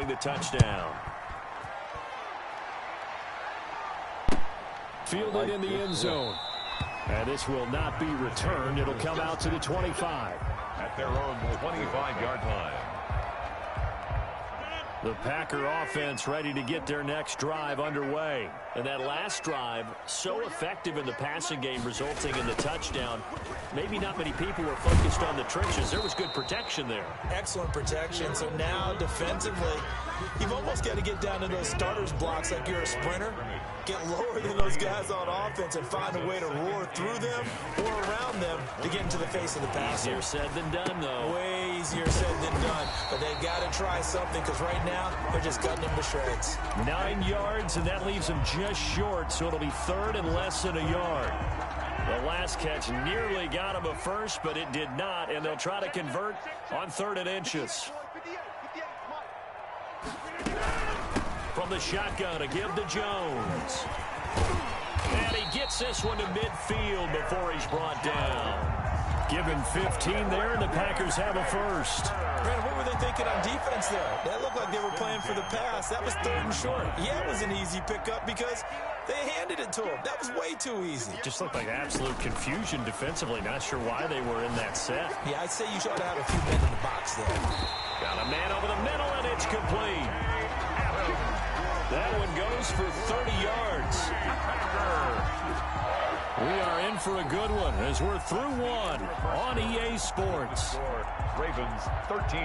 following the touchdown. Fielded in the end zone. And this will not be returned. It'll come out to the 25. At their own 25-yard line. The Packer offense ready to get their next drive underway. And that last drive, so effective in the passing game, resulting in the touchdown. Maybe not many people were focused on the trenches. There was good protection there. Excellent protection. So now defensively, you've almost got to get down to those starters blocks like you're a sprinter. Get lower than those guys on offense and find a way to roar through them or around them to get into the face of the passer. Easier said than done, though. Way easier said than done. But they've got to try something because right now they're just cutting them to shreds. 9 yards, and that leaves them just short, so it'll be third and less than a yard. The last catch nearly got him a first, but it did not, and they'll try to convert on 3rd and inches. From the shotgun to give to Jones. And he gets this one to midfield before he's brought down. Give him 15 there, and the Packers have a first. Brandon, what were they thinking on defense there? That looked like they were playing for the pass. That was 3rd and short. Yeah, it was an easy pickup because they handed it to him. That was way too easy. Just looked like absolute confusion defensively. Not sure why they were in that set. Yeah, I'd say you should have a few men in the box there. Got a man over the middle, and it's complete. That one goes for 30 yards. We are in for a good one as we're through one on EA Sports. Ravens 13,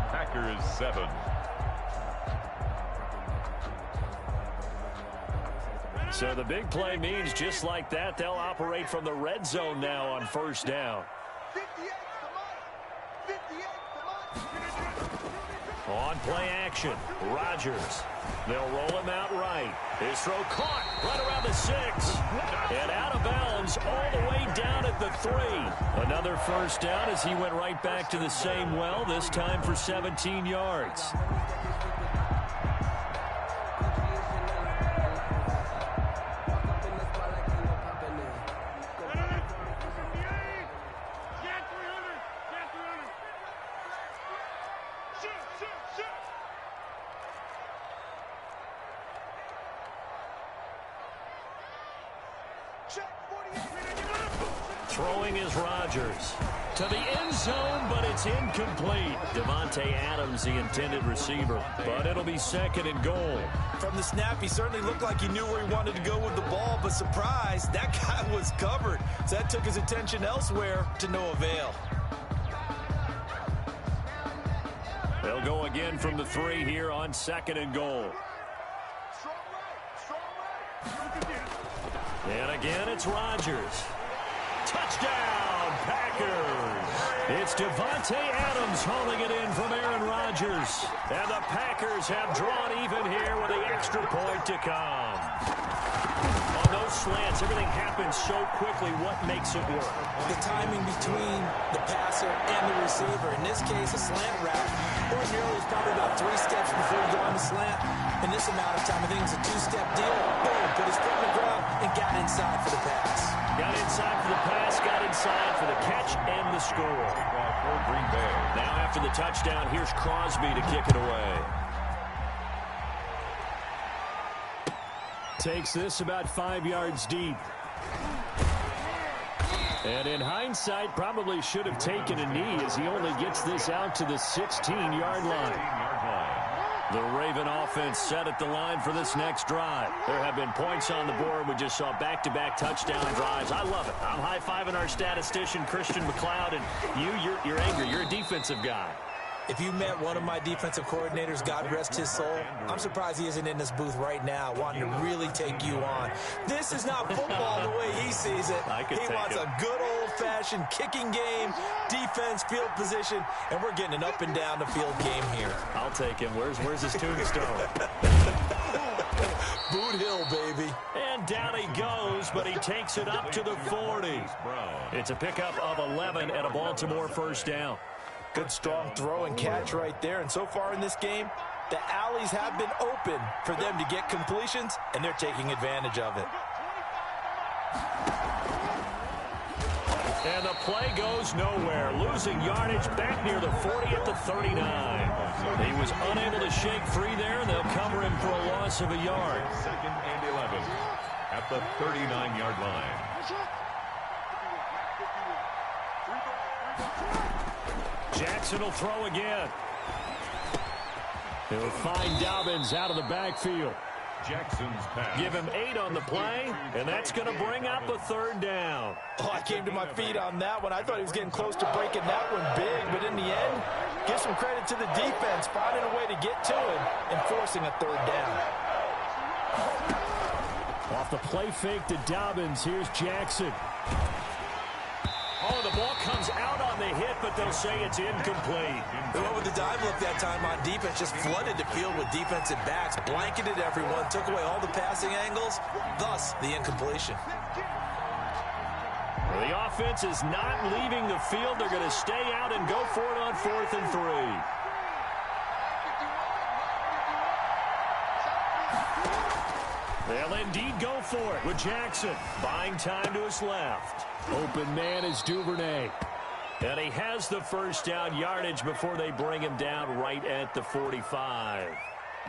Packers 7. So the big play means just like that, they'll operate from the red zone now on 1st down. On play action, Rodgers. They'll roll him out right. His throw caught right around the 6. And out of bounds all the way down at the 3. Another 1st down as he went right back to the same well, this time for 17 yards. Throwing is Rodgers. To the end zone, but it's incomplete. Davante Adams, the intended receiver. But it'll be 2nd and goal. From the snap, he certainly looked like he knew where he wanted to go with the ball, but surprise, that guy was covered. So that took his attention elsewhere to no avail. They'll go again from the 3 here on 2nd and goal. And again, it's Rodgers. Touchdown, Packers. It's Davante Adams hauling it in from Aaron Rodgers. And the Packers have drawn even here with the extra point to come. On those slants, everything happens so quickly. What makes it work? The timing between the passer and the receiver. In this case, a slant route. Ordinarily, it's probably about 3 steps before you go on the slant. In this amount of time, I think it's a 2-step deal. Boom, put his foot on the ground and got inside for the pass. Got inside for the pass, got inside for the catch, and the score. For Green Bay. Now after the touchdown, here's Crosby to kick it away. Takes this about 5 yards deep. And in hindsight, probably should have taken a knee as he only gets this out to the 16-yard line. The Raven offense set at the line for this next drive. There have been points on the board. We just saw back-to-back touchdown drives. I love it. I'm high-fiving our statistician, Christian McLeod, and you're angry. You're a defensive guy. If you met one of my defensive coordinators, God rest his soul, I'm surprised he isn't in this booth right now wanting to really take you on. This is not football the way he sees it. He wants a good old-fashioned kicking game, defense, field position, and we're getting an up-and-down-the-field game here. I'll take him. Where's his tombstone? Boot Hill, baby. And down he goes, but he takes it up to the 40. It's a pickup of 11 at a Baltimore 1st down. Good strong throw and catch right there. And so far in this game, the alleys have been open for them to get completions, and they're taking advantage of it. And the play goes nowhere. Losing yardage back near the 40 at the 39. He was unable to shake free there, and they'll cover him for a loss of a yard. 2nd and 11 at the 39-yard line. Jackson will throw again. He'll find Dobbins out of the backfield. Jackson's pass. Give him 8 on the play, and that's going to bring up a 3rd down. Oh, I came to my feet on that one. I thought he was getting close to breaking that one big, but in the end, give some credit to the defense, finding a way to get to him and forcing a 3rd down. Off the play fake to Dobbins, here's Jackson. Oh, the ball comes out on the hit, but they'll say it's incomplete. They went with the dive look that time on defense, just flooded the field with defensive backs, blanketed everyone, took away all the passing angles, thus the incompletion. The offense is not leaving the field. They're going to stay out and go for it on 4th and 3. They'll indeed go for it with Jackson. Buying time to his left. Open man is Duvernay. And he has the 1st down yardage before they bring him down right at the 45.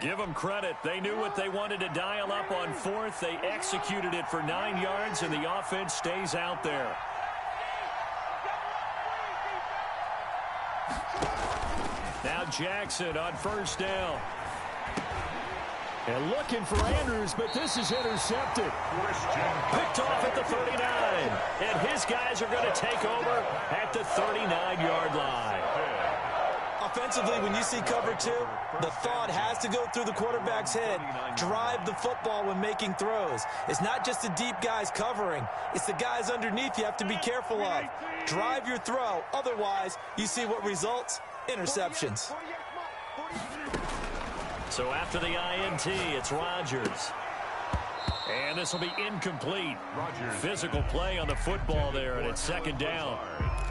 Give them credit. They knew what they wanted to dial up on 4th. They executed it for 9 yards, and the offense stays out there. Now Jackson on 1st down. And looking for Andrews, but this is intercepted. Picked off at the 39. And his guys are going to take over at the 39-yard line. Offensively, when you see cover 2, the thought has to go through the quarterback's head. Drive the football when making throws. It's not just the deep guys covering. It's the guys underneath you have to be careful of. Drive your throw. Otherwise, you see what results? Interceptions. So after the INT, it's Rodgers. And this will be incomplete. Physical play on the football there, and it's 2nd down.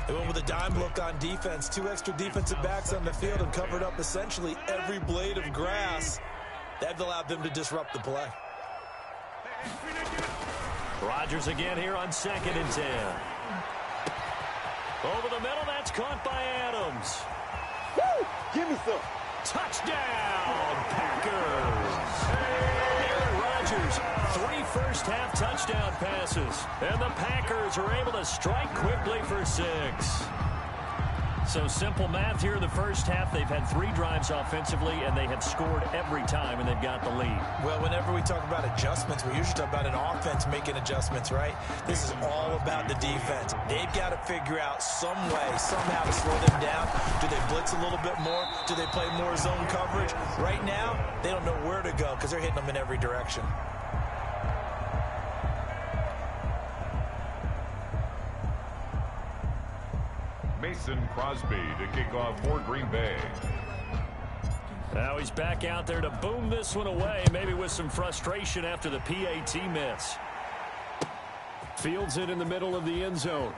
They went with a dime look on defense. 2 extra defensive backs on the field and covered up essentially every blade of grass. That allowed them to disrupt the play. Rodgers again here on 2nd and 10. Over the middle, that's caught by Adams. Woo! Give me some. Touchdown, Packers! Aaron Rodgers, 3 first-half touchdown passes. And the Packers are able to strike quickly for 6. So simple math here in the first half. They've had 3 drives offensively, and they have scored every time, and they've got the lead. Well, whenever we talk about adjustments, we usually talk about an offense making adjustments, right? This is all about the defense. They've got to figure out some way, somehow to slow them down. Do they blitz a little bit more? Do they play more zone coverage? Right now, they don't know where to go because they're hitting them in every direction. Mason Crosby to kick off for Green Bay. Now he's back out there to boom this one away, maybe with some frustration after the PAT miss. Fields it in the middle of the end zone.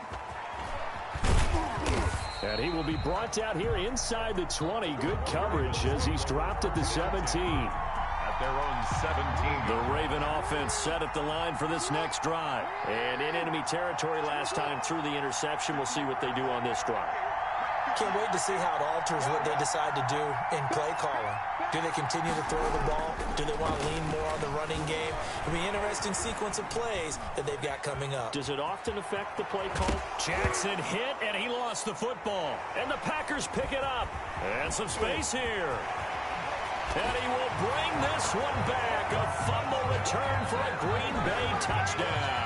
And he will be brought out here inside the 20. Good coverage as he's dropped at the 17. At their own 17. The Raven offense set at the line for this next drive. And in enemy territory last time through the interception. We'll see what they do on this drive. Can't wait to see how it alters what they decide to do in play calling. Do they continue to throw the ball? Do they want to lean more on the running game? It'll be an interesting sequence of plays that they've got coming up. Does it often affect the play call? Jackson hit, and he lost the football. And the Packers pick it up. And some space here. And he will bring this one back. A fumble return for a Green Bay touchdown.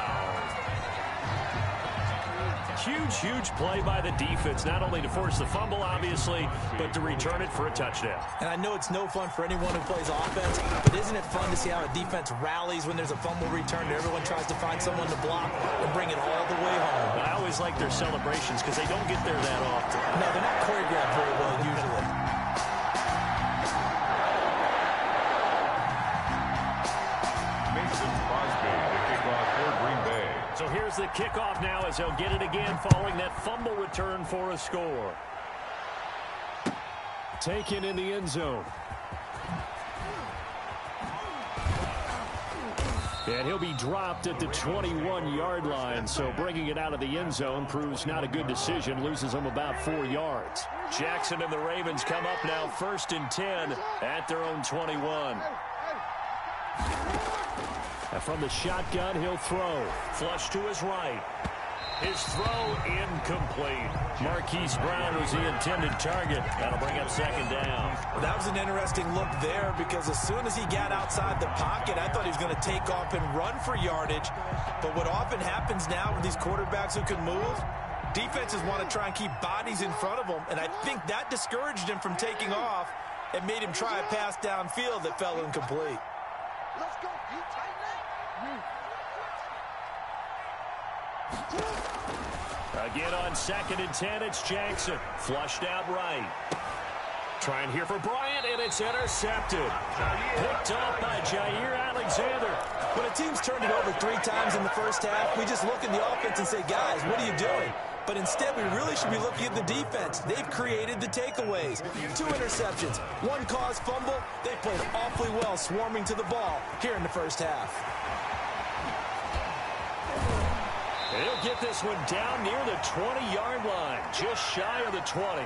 Huge play by the defense, not only to force the fumble, obviously, but to return it for a touchdown. And I know it's no fun for anyone who plays offense, but isn't it fun to see how a defense rallies when there's a fumble return and everyone tries to find someone to block and bring it all the way home? I always like their celebrations because they don't get there that often. No, they're not choreographed very well usually. Mason Crosby to kick off for Green Bay. So here's the kickoff now as they'll get it again following that fumble return for a score. Taken in the end zone. And he'll be dropped at the 21-yard line, so bringing it out of the end zone proves not a good decision, loses him about 4 yards. Jackson and the Ravens come up now 1st and 10 at their own 21. And from the shotgun, he'll throw. Flush to his right. His throw incomplete. Marquise Brown was the intended target. That'll bring up 2nd down. Well, that was an interesting look there because as soon as he got outside the pocket, I thought he was going to take off and run for yardage. But what often happens now with these quarterbacks who can move, defenses want to try and keep bodies in front of them, and I think that discouraged him from taking off and made him try a pass downfield that fell incomplete. Let's go. You tighten that. Again on 2nd and 10, it's Jackson. Flushed out right. Trying here for Bryant, and it's intercepted. Picked up by Jair Alexander. When a team's turned it over 3 times in the first half, we just look at the offense and say, guys, what are you doing? But instead, we really should be looking at the defense. They've created the takeaways. 2 interceptions, 1 caused fumble. They played awfully well swarming to the ball here in the first half. He'll get this one down near the 20-yard line, just shy of the 20.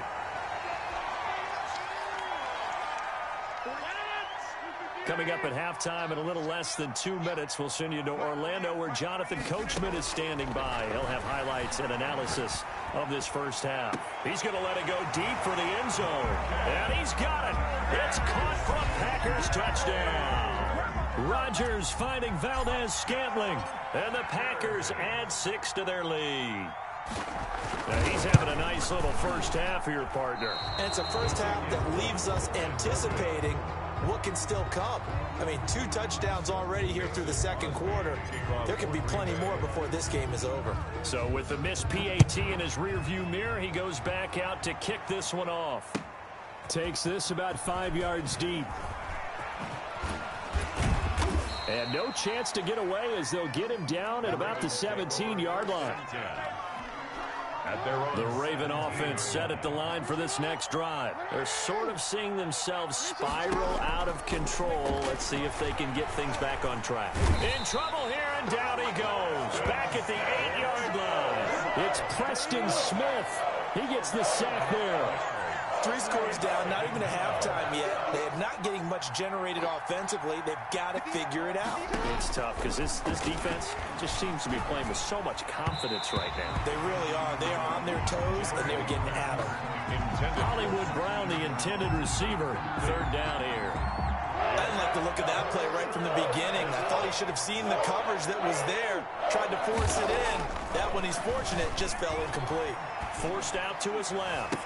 Coming up at halftime in a little less than 2 minutes, we'll send you to Orlando where Jonathan Coachman is standing by. He'll have highlights and analysis of this first half. He's going to let it go deep for the end zone. And he's got it. It's caught for a Packers touchdown. Rodgers finding Valdez-Scantling. And the Packers add 6 to their lead. Now he's having a nice little first half here, partner. And it's a first half that leaves us anticipating what can still come. I mean, 2 touchdowns already here through the second quarter. There can be plenty more before this game is over. So with the missed PAT in his rearview mirror, he goes back out to kick this one off. Takes this about 5 yards deep. And no chance to get away as they'll get him down at about the 17-yard line. The Raven offense set at the line for this next drive. They're sort of seeing themselves spiral out of control. Let's see if they can get things back on track. In trouble here, and down he goes. Back at the 8-yard line. It's Preston Smith. He gets the sack there. 3 scores down, not even a halftime yet. They are not getting much generated offensively. They've got to figure it out. It's tough because this defense just seems to be playing with so much confidence right now. They really are. They are on their toes, and they're getting at them. Hollywood Brown, the intended receiver. 3rd down here. I didn't like the look of that play right from the beginning. I thought he should have seen the coverage that was there. Tried to force it in. That one, he's fortunate, just fell incomplete. Forced out to his left.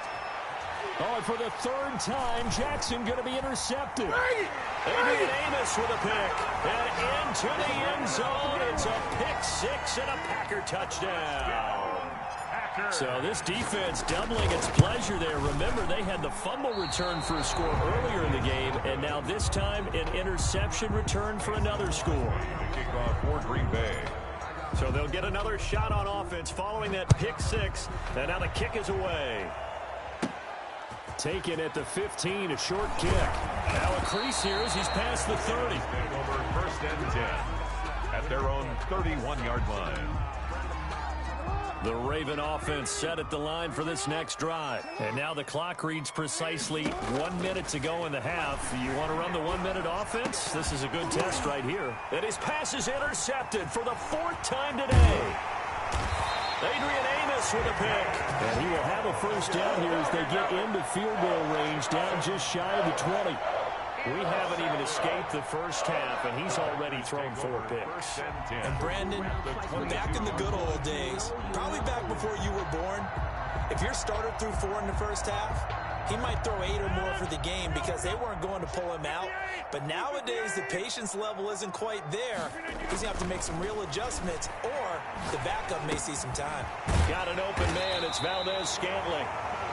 Oh, and for the 3rd time, Jackson going to be intercepted. Adrian Amos with a pick. And into the end zone. It's a pick 6 and a Packer touchdown. So this defense doubling its pleasure there. Remember, they had the fumble return for a score earlier in the game, and now this time an interception return for another score. Kickoff for Green Bay. So they'll get another shot on offense following that pick 6, and now the kick is away. Taken at the 15, a short kick. Now a crease here as he's past the 30. Over 1st and 10 at their own 31-yard line. The Raven offense set at the line for this next drive. And now the clock reads precisely 1 minute to go in the half. You want to run the 1-minute offense? This is a good test right here. And his pass is intercepted for the 4th time today. Adrian Amos with a pick. And he will have a first down here as they get into field goal range, down just shy of the 20. We haven't even escaped the first half, and he's already thrown 4 picks. And Brandon, back in the good old days, probably back before you were born, if your starter threw 4 in the first half, he might throw 8 or more for the game because they weren't going to pull him out. But nowadays, the patience level isn't quite there. He's going to have to make some real adjustments, or the backup may see some time. Got an open man. It's Valdez-Scantling.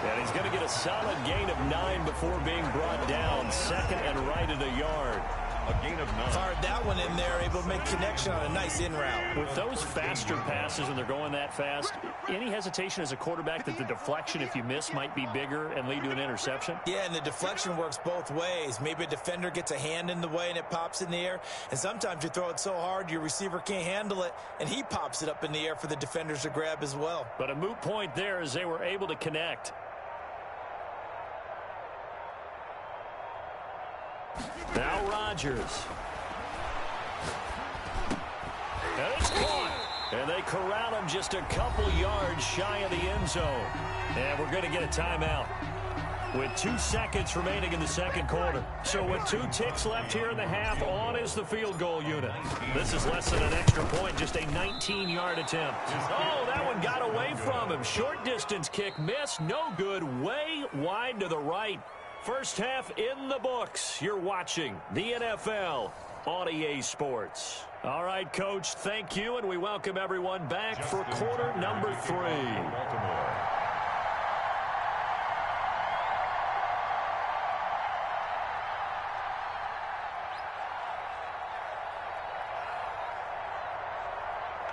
And he's going to get a solid gain of 9 before being brought down. 2nd and right at a yard. A gain of 9. Fired that one in there, able to make connection on a nice in route. With those faster passes and they're going that fast, any hesitation as a quarterback that the deflection, if you miss, might be bigger and lead to an interception? Yeah, and the deflection works both ways. Maybe a defender gets a hand in the way and it pops in the air. And sometimes you throw it so hard your receiver can't handle it, and he pops it up in the air for the defenders to grab as well. But a moot point there as they were able to connect. Now Rodgers. And it's caught. And they corral him just a couple yards shy of the end zone. And we're going to get a timeout with 2 seconds remaining in the second quarter. So with 2 ticks left here in the half, on is the field goal unit. This is less than an extra point, just a 19-yard attempt. Oh, that one got away from him. Short distance kick missed, no good, way wide to the right. First half in the books. You're watching the NFL on EA Sports. All right, Coach, thank you, and we welcome everyone back for quarter number 3.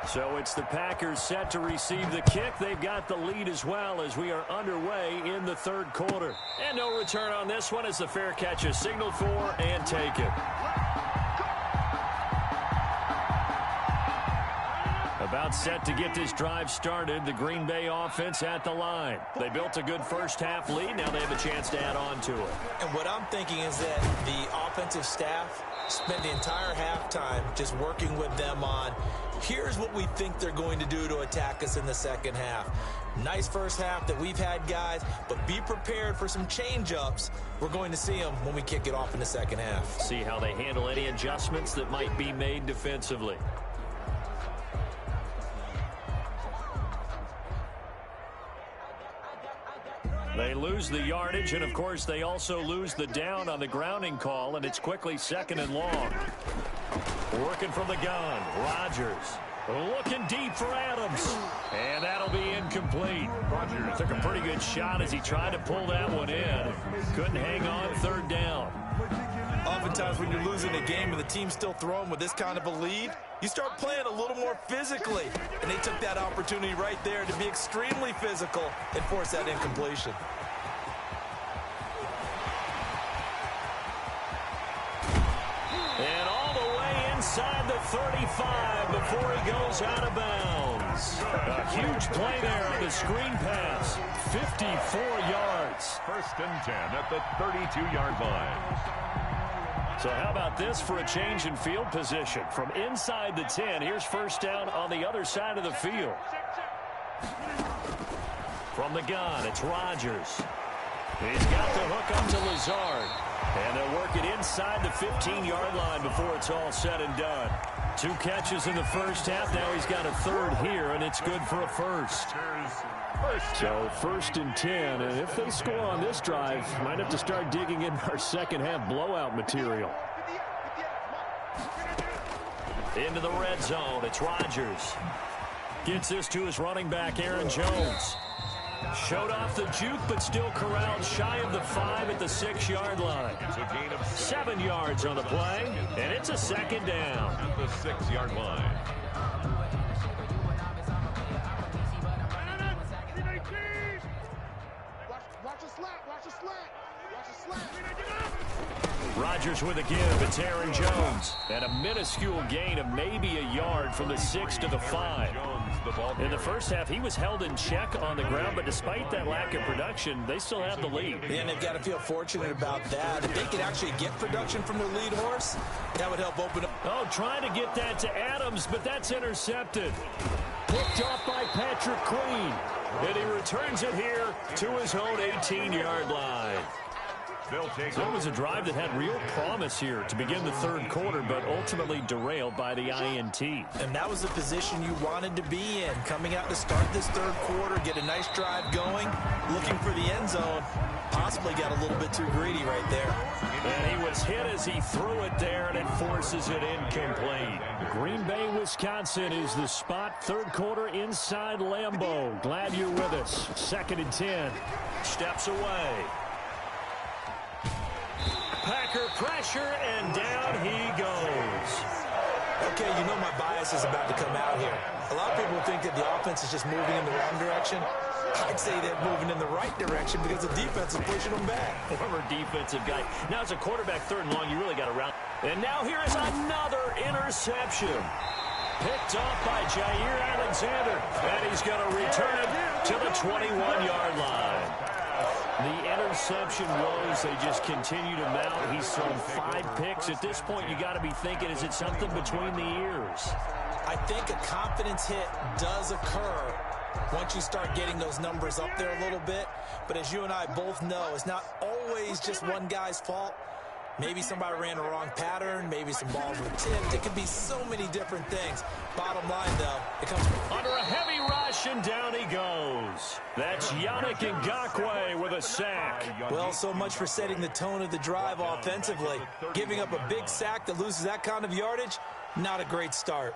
So it's the Packers set to receive the kick. They've got the lead as well as we are underway in the third quarter. And no return on this one as the fair catch is signaled for and taken. About set to get this drive started. The Green Bay offense at the line. They built a good first half lead. Now they have a chance to add on to it. And what I'm thinking is that the offensive staff spent the entire halftime just working with them on, here's what we think they're going to do to attack us in the second half. Nice first half that we've had, guys, but be prepared for some change-ups. We're going to see them when we kick it off in the second half. See how they handle any adjustments that might be made defensively. They lose the yardage, and, of course, they also lose the down on the grounding call, and it's quickly second and long. Working from the gun, Rodgers. Looking deep for Adams. And that'll be incomplete. Rodgers took a pretty good shot as he tried to pull that one in. Couldn't hang on, third down. Oftentimes when you're losing a game and the team's still throwing with this kind of a lead, you start playing a little more physically. And they took that opportunity right there to be extremely physical and force that incompletion. And all the way inside the 35 before he goes out of bounds. A huge play there on the screen pass. 54 yards. First and 10 at the 32-yard line. So how about this for a change in field position? From inside the 10, here's first down on the other side of the field. From the gun, it's Rodgers. He's got the hook up to Lazard. And they'll work it inside the 15-yard line before it's all said and done. 2 catches in the first half. Now he's got a third here, and it's good for a first. So first and 10, and if they score on this drive, might have to start digging in our second half blowout material. Into the red zone, it's Rodgers. Gets this to his running back, Aaron Jones. Showed off the juke, but still corralled shy of the 5 at the 6-yard line. 7 yards on the play, and it's a second down. At the 6-yard line. Rodgers with a give. It's Aaron Jones. And a minuscule gain of maybe a yard from the 6 to the 5. In the first half, he was held in check on the ground, but despite that lack of production, they still have the lead. And they've got to feel fortunate about that. If they could actually get production from their lead horse, that would help open up. Oh, trying to get that to Adams, but that's intercepted. Picked off by Patrick Queen. And he returns it here to his own 18-yard line. So it was a drive that had real promise here to begin the third quarter, but ultimately derailed by the INT. And that was the position you wanted to be in. Coming out to start this third quarter, get a nice drive going, looking for the end zone. Possibly got a little bit too greedy right there. And he was hit as he threw it there, and it forces it incomplete. Green Bay, Wisconsin is the spot. Third quarter inside Lambeau. Glad you're with us. Second and 10. Steps away. Packer pressure, and down he goes. Okay, you know my bias is about to come out here. A lot of people think that the offense is just moving in the wrong direction. I'd say they're moving in the right direction because the defense is pushing them back. Former defensive guy. Now as a quarterback, 3rd and long, you really got to round. And now here is another interception. Picked off by Jair Alexander. And he's going to return it to the 21-yard line. The interception woes, they just continue to mount. He's thrown 5 picks. At this point, you got to be thinking, is it something between the ears? I think a confidence hit does occur once you start getting those numbers up there a little bit. But as you and I both know, it's not always just one guy's fault. Maybe somebody ran the wrong pattern. Maybe some balls were tipped. It could be so many different things. Bottom line, though, it comes under a heavy rush, and down he goes. That's Yannick Ngakoue with a sack. Well, so much for setting the tone of the drive offensively. Giving up a big sack that loses that kind of yardage, not a great start.